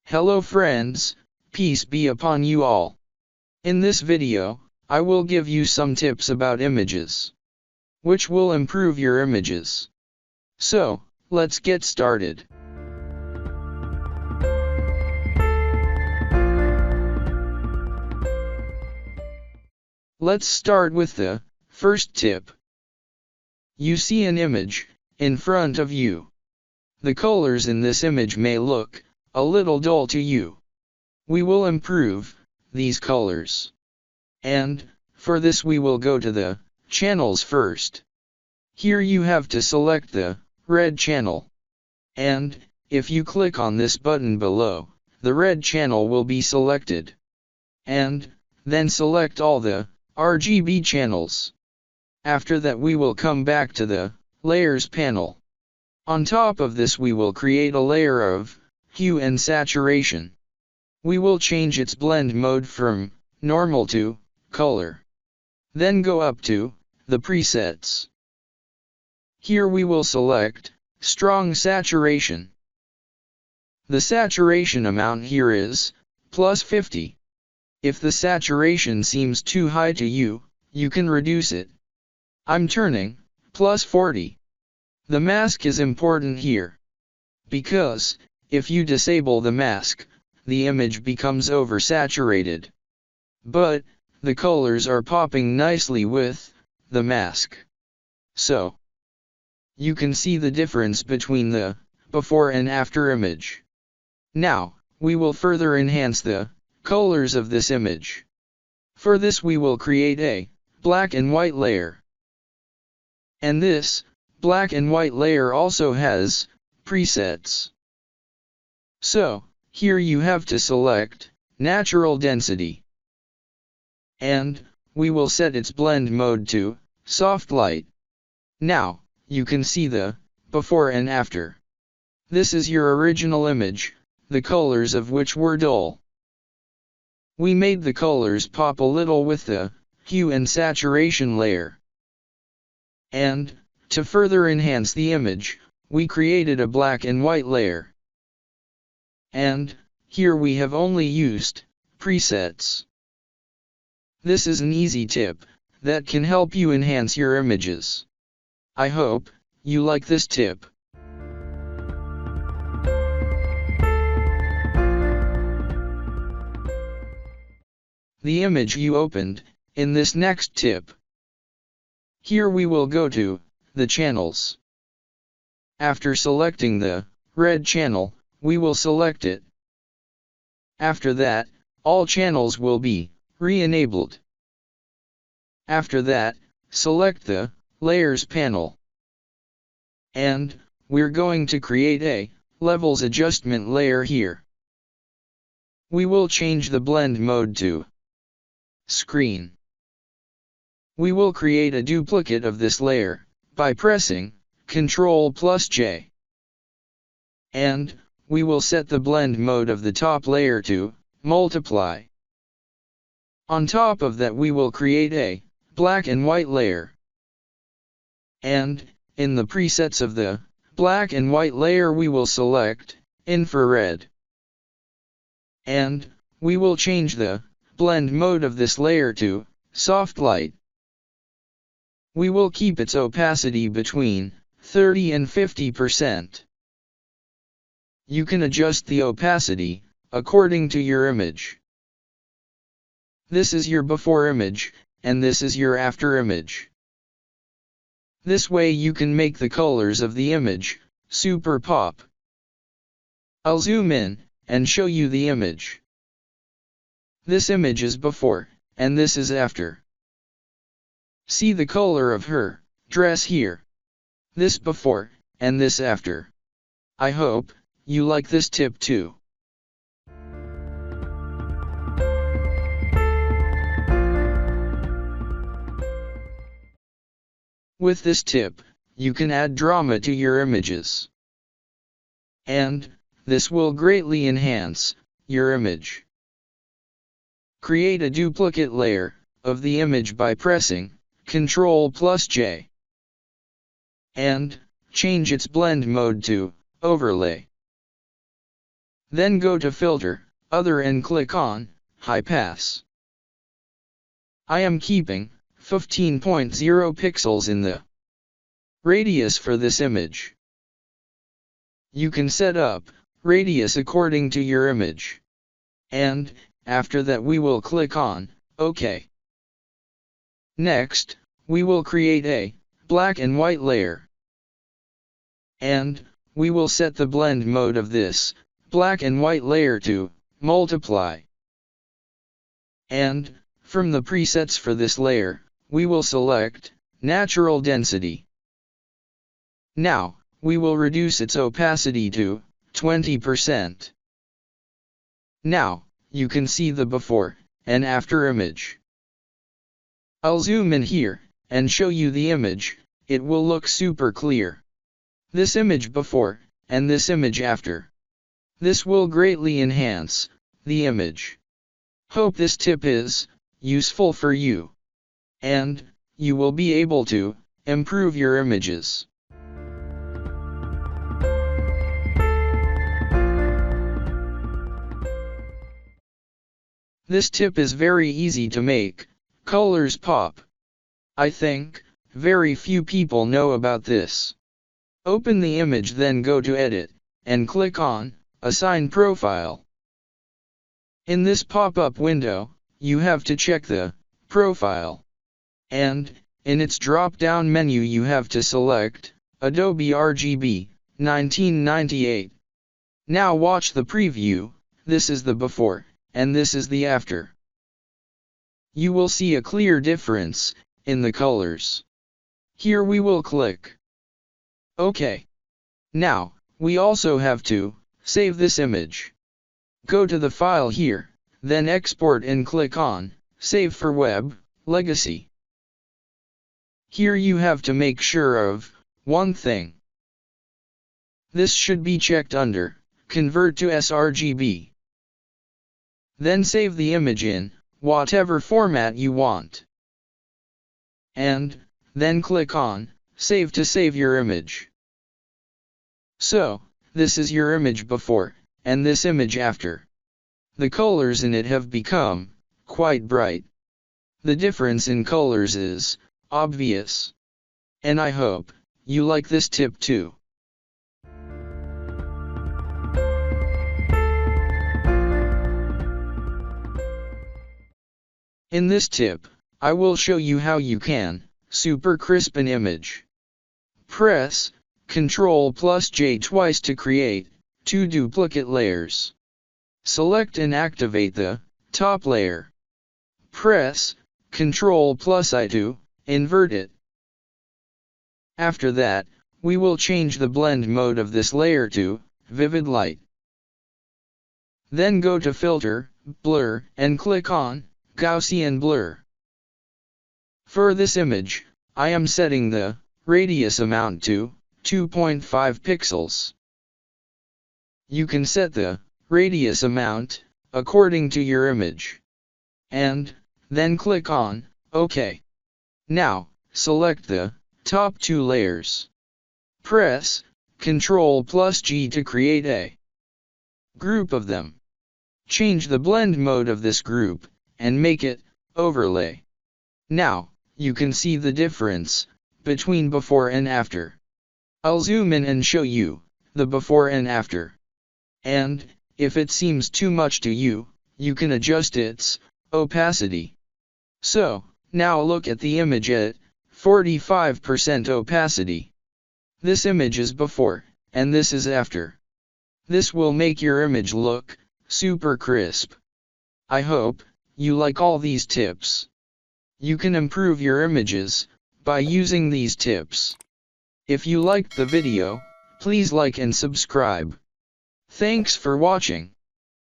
Hello friends, peace be upon you all. In this video, I will give you some tips about images, which will improve your images. So, let's get started. Let's start with the first tip. You see an image in front of you. The colors in this image may look a little dull to you. We will improve these colors. And for this we will go to the channels first. Here you have to select the red channel. And if you click on this button below, the red channel will be selected. And then select all the RGB channels. After that we will come back to the layers panel. On top of this we will create a layer of hue and saturation. We will change its blend mode from normal to color. Then go up to the presets. Here we will select strong saturation. The saturation amount here is +50. If the saturation seems too high to you, you can reduce it. I'm turning +40. The mask is important here, because if you disable the mask, the image becomes oversaturated. But the colors are popping nicely with the mask. So, you can see the difference between the before and after image. Now, we will further enhance the colors of this image. For this we will create a black and white layer. And this black and white layer also has presets. So, here you have to select natural density. And we will set its blend mode to soft light. Now, you can see the before and after. This is your original image, the colors of which were dull. We made the colors pop a little with the hue and saturation layer. And to further enhance the image, we created a black and white layer. And here we have only used presets. This is an easy tip that can help you enhance your images. I hope you like this tip. The image you opened in this next tip. Here we will go to the channels. After selecting the red channel, we will select it. After that, all channels will be re-enabled. After that, select the layers panel. And we're going to create a levels adjustment layer here. We will change the blend mode to screen. We will create a duplicate of this layer by pressing Ctrl+J. And we will set the blend mode of the top layer to multiply. On top of that we will create a black and white layer. And in the presets of the black and white layer we will select infrared. And we will change the blend mode of this layer to soft light. We will keep its opacity between 30 and 50%. You can adjust the opacity according to your image. This is your before image, and this is your after image. This way you can make the colors of the image super pop. I'll zoom in and show you the image. This image is before, and this is after. See the color of her dress here. This before, and this after. I hope you like this tip too. With this tip, you can add drama to your images. And this will greatly enhance your image. Create a duplicate layer of the image by pressing Ctrl+J. And change its blend mode to overlay. Then go to Filter, Other and click on High Pass. I am keeping 15.0 pixels in the radius for this image. You can set up radius according to your image. And after that we will click on OK. Next, we will create a black and white layer. And we will set the blend mode of this black and white layer to multiply. And from the presets for this layer, we will select natural density. Now, we will reduce its opacity to 20%. Now, you can see the before and after image. I'll zoom in here and show you the image. It will look super clear. This image before and this image after. This will greatly enhance the image. Hope this tip is useful for you, and you will be able to improve your images. This tip is very easy to make colors pop. I think very few people know about this. Open the image, then go to Edit and click on Assign Profile. In this pop-up window, you have to check the profile, and in its drop-down menu you have to select Adobe RGB 1998. Now watch the preview. This is the before and this is the after. You will see a clear difference in the colors. Here we will click OK. Now, we also have to save this image. Go to the file here, then export and click on Save for Web, Legacy. Here you have to make sure of one thing. This should be checked under Convert to sRGB. Then save the image in whatever format you want. And then click on Save to save your image. So, this is your image before, and this image after. The colors in it have become quite bright. The difference in colors is obvious. And I hope you like this tip too. In this tip, I will show you how you can super crisp an image. Press Ctrl+J twice to create 2 duplicate layers. Select and activate the top layer. Press Ctrl+I to invert it. After that, we will change the blend mode of this layer to vivid light. Then go to Filter, Blur, and click on Gaussian Blur. For this image, I am setting the radius amount to 2.5 pixels. You can set the radius amount according to your image. And then click on OK. Now, select the top 2 layers. Press Ctrl+G to create a group of them. Change the blend mode of this group and make it overlay. Now, you can see the difference between before and after. I'll zoom in and show you the before and after. And if it seems too much to you, you can adjust its opacity. So, now look at the image at 45% opacity. This image is before, and this is after. This will make your image look super crisp. I hope you like all these tips. You can improve your images by using these tips. If you liked the video, please like and subscribe. Thanks for watching.